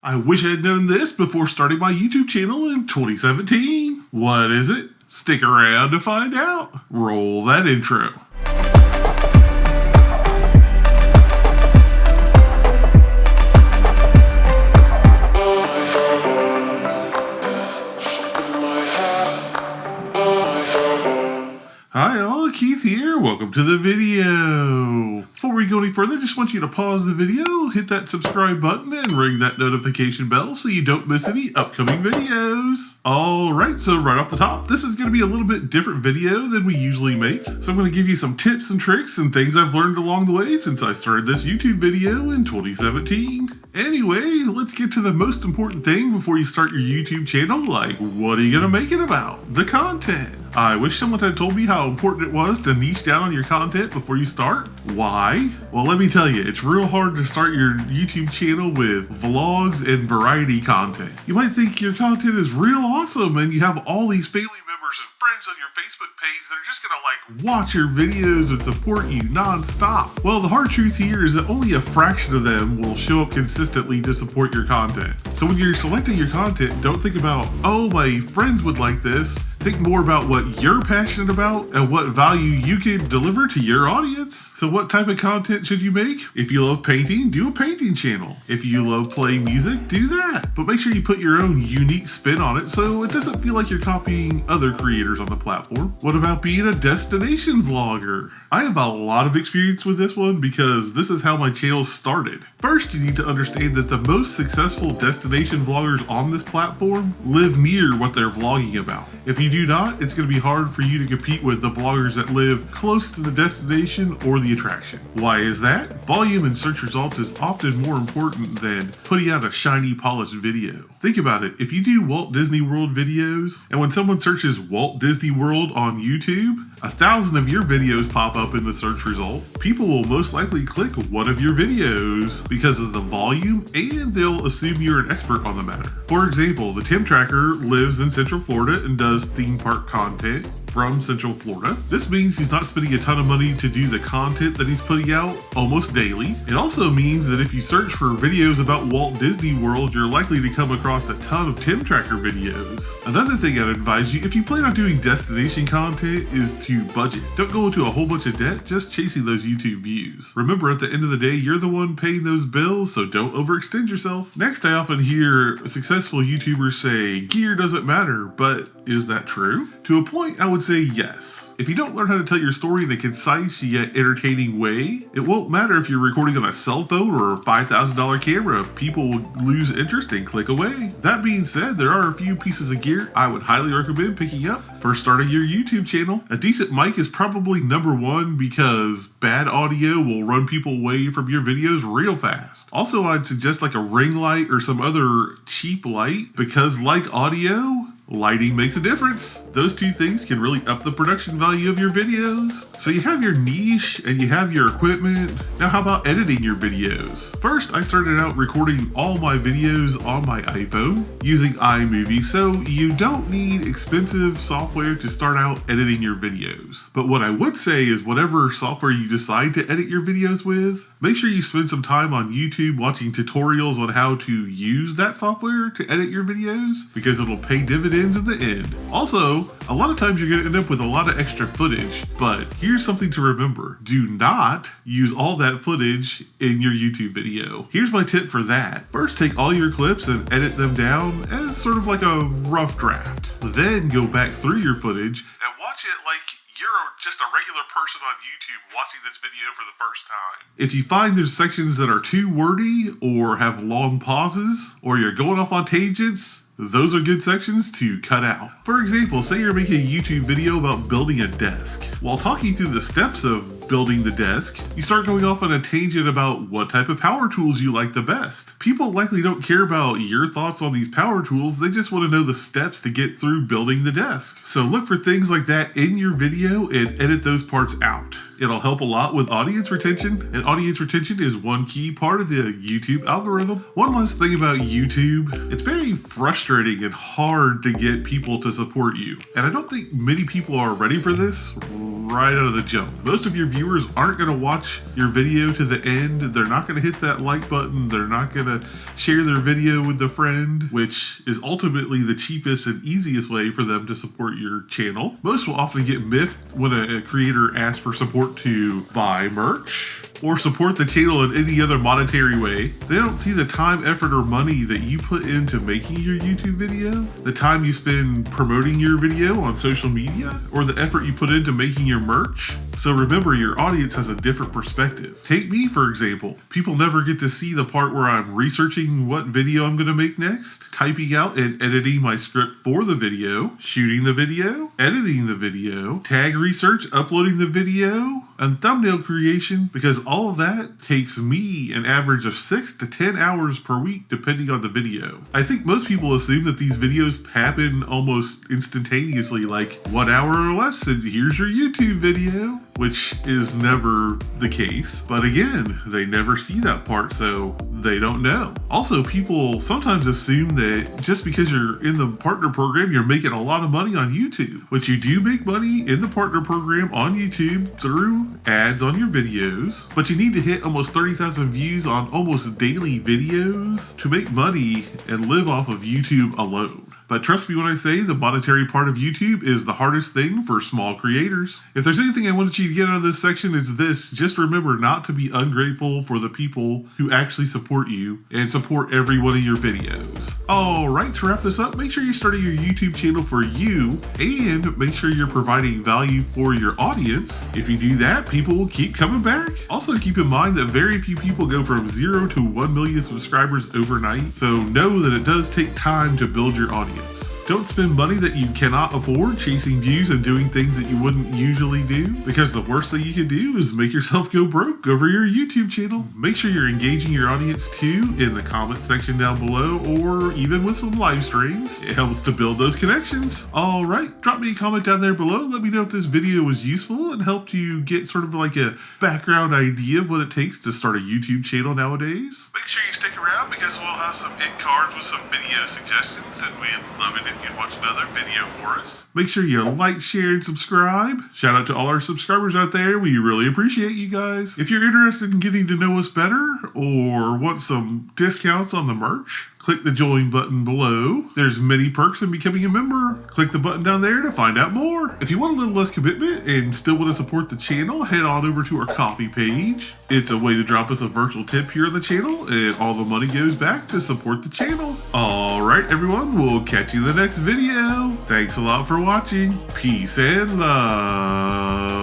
I wish I had known this before starting my YouTube channel in 2017. What is it? Stick around to find out. Roll that intro. Hi all, Keith here. Welcome to the video. Before we go any further, just want you to pause the video, hit that subscribe button, and ring that notification bell so you don't miss any upcoming videos. Alright, so right off the top, this is going to be a little bit different video than we usually make. So I'm going to give you some tips and tricks and things I've learned along the way since I started this YouTube video in 2017. Anyway, let's get to the most important thing before you start your YouTube channel, like what are you going to make it about? The content. I wish someone had told me how important it was to niche down on your content before you start. Why? Well, let me tell you, it's real hard to start your YouTube channel with vlogs and variety content. You might think your content is real awesome and you have all these family members and friends on your Facebook page that are just gonna watch your videos and support you non-stop. Well, the hard truth here is that only a fraction of them will show up consistently to support your content. So when you're selecting your content, don't think about, oh, my friends would like this. Think more about what you're passionate about and what value you can deliver to your audience. So what type of content should you make? If you love painting, do a painting channel. If you love playing music, do that. But make sure you put your own unique spin on it so it doesn't feel like you're copying other creators on the platform. What about being a destination vlogger? I have a lot of experience with this one because this is how my channel started. First, you need to understand that the most successful destination vloggers on this platform live near what they're vlogging about. If you do not, it's going to be hard for you to compete with the vloggers that live close to the destination or the attraction. Why is that? Volume in search results is often more important than putting out a shiny, polished video. Think about it. If you do Walt Disney World videos, and when someone searches Walt Disney World on YouTube, 1,000 of your videos pop up in the search result, people will most likely click one of your videos because of the volume and they'll assume you're an expert on the matter. For example, the Tim Tracker lives in Central Florida and does theme park content from Central Florida. This means he's not spending a ton of money to do the content that he's putting out almost daily. It also means that if you search for videos about Walt Disney World, you're likely to come across a ton of Tim Tracker videos. Another thing I'd advise you, if you plan on doing destination content, is to budget. Don't go into a whole bunch of debt just chasing those YouTube views. Remember, at the end of the day, you're the one paying those bills, so don't overextend yourself. Next, I often hear successful YouTubers say, gear doesn't matter, but is that true? To a point, I would say yes. If you don't learn how to tell your story in a concise yet entertaining way, it won't matter if you're recording on a cell phone or a $5,000 camera. People will lose interest and click away. That being said, there are a few pieces of gear I would highly recommend picking up for starting your YouTube channel. A decent mic is probably number one because bad audio will run people away from your videos real fast. Also, I'd suggest like a ring light or some other cheap light because like audio, lighting makes a difference. Those two things can really up the production value of your videos. So you have your niche and you have your equipment. Now how about editing your videos? First, I started out recording all my videos on my iPhone using iMovie, so you don't need expensive software to start out editing your videos. But what I would say is whatever software you decide to edit your videos with, make sure you spend some time on YouTube watching tutorials on how to use that software to edit your videos because it'll pay dividends in the end. Also, a lot of times you're going to end up with a lot of extra footage, but here's something to remember. Do not use all that footage in your YouTube video. Here's my tip for that. First, take all your clips and edit them down as sort of like a rough draft. Then go back through your footage and watch it like you're just a regular person on YouTube watching this video for the first time. If you find there's sections that are too wordy or have long pauses or you're going off on tangents, those are good sections to cut out. For example, say you're making a YouTube video about building a desk. While talking through the steps of building the desk, you start going off on a tangent about what type of power tools you like the best. People likely don't care about your thoughts on these power tools, they just want to know the steps to get through building the desk. So look for things like that in your video and edit those parts out. It'll help a lot with audience retention, and audience retention is one key part of the YouTube algorithm. One last thing about YouTube, it's very frustrating and hard to get people to support you. And I don't think many people are ready for this right out of the jump. Most of your viewers aren't going to watch your video to the end. They're not going to hit that like button. They're not going to share their video with a friend, which is ultimately the cheapest and easiest way for them to support your channel. Most will often get miffed when a creator asks for support to buy merch or support the channel in any other monetary way. They don't see the time, effort, or money that you put into making your YouTube video, the time you spend promoting your video on social media, or the effort you put into making your merch. So remember, your audience has a different perspective. Take me, for example. People never get to see the part where I'm researching what video I'm gonna make next, typing out and editing my script for the video, shooting the video, editing the video, tag research, uploading the video, and thumbnail creation, because all of that takes me an average of 6 to 10 hours per week, depending on the video. I think most people assume that these videos happen almost instantaneously, like 1 hour or less, and here's your YouTube video, which is never the case. But again, they never see that part, so they don't know. Also, people sometimes assume that just because you're in the partner program, you're making a lot of money on YouTube. But you do make money in the partner program on YouTube through ads on your videos, but you need to hit almost 30,000 views on almost daily videos to make money and live off of YouTube alone. But trust me when I say the monetary part of YouTube is the hardest thing for small creators. If there's anything I wanted you to get out of this section, it's this. Just remember not to be ungrateful for the people who actually support you and support every one of your videos. Alright, to wrap this up, make sure you're starting your YouTube channel for you and make sure you're providing value for your audience. If you do that, people will keep coming back. Also keep in mind that very few people go from 0 to 1 million subscribers overnight, so know that it does take time to build your audience. Don't spend money that you cannot afford chasing views and doing things that you wouldn't usually do, because the worst thing you can do is make yourself go broke over your YouTube channel. Make sure you're engaging your audience too in the comment section down below, or even with some live streams. It helps to build those connections. Alright, drop me a comment down there below. Let me know if this video was useful and helped you get sort of like a background idea of what it takes to start a YouTube channel nowadays. Make sure you stick around because we'll have some end cards with some video suggestions, and we'd love it if you'd watch another video for us. Make sure you like, share, and subscribe. Shout out to all our subscribers out there. We really appreciate you guys. If you're interested in getting to know us better or want some discounts on the merch, click the join button below. There's many perks in becoming a member. Click the button down there to find out more. If you want a little less commitment and still want to support the channel, head on over to our Ko-fi page. It's a way to drop us a virtual tip here on the channel, and all the money goes back to support the channel. Alright everyone, we'll catch you in the next video. Thanks a lot for watching. Peace and love.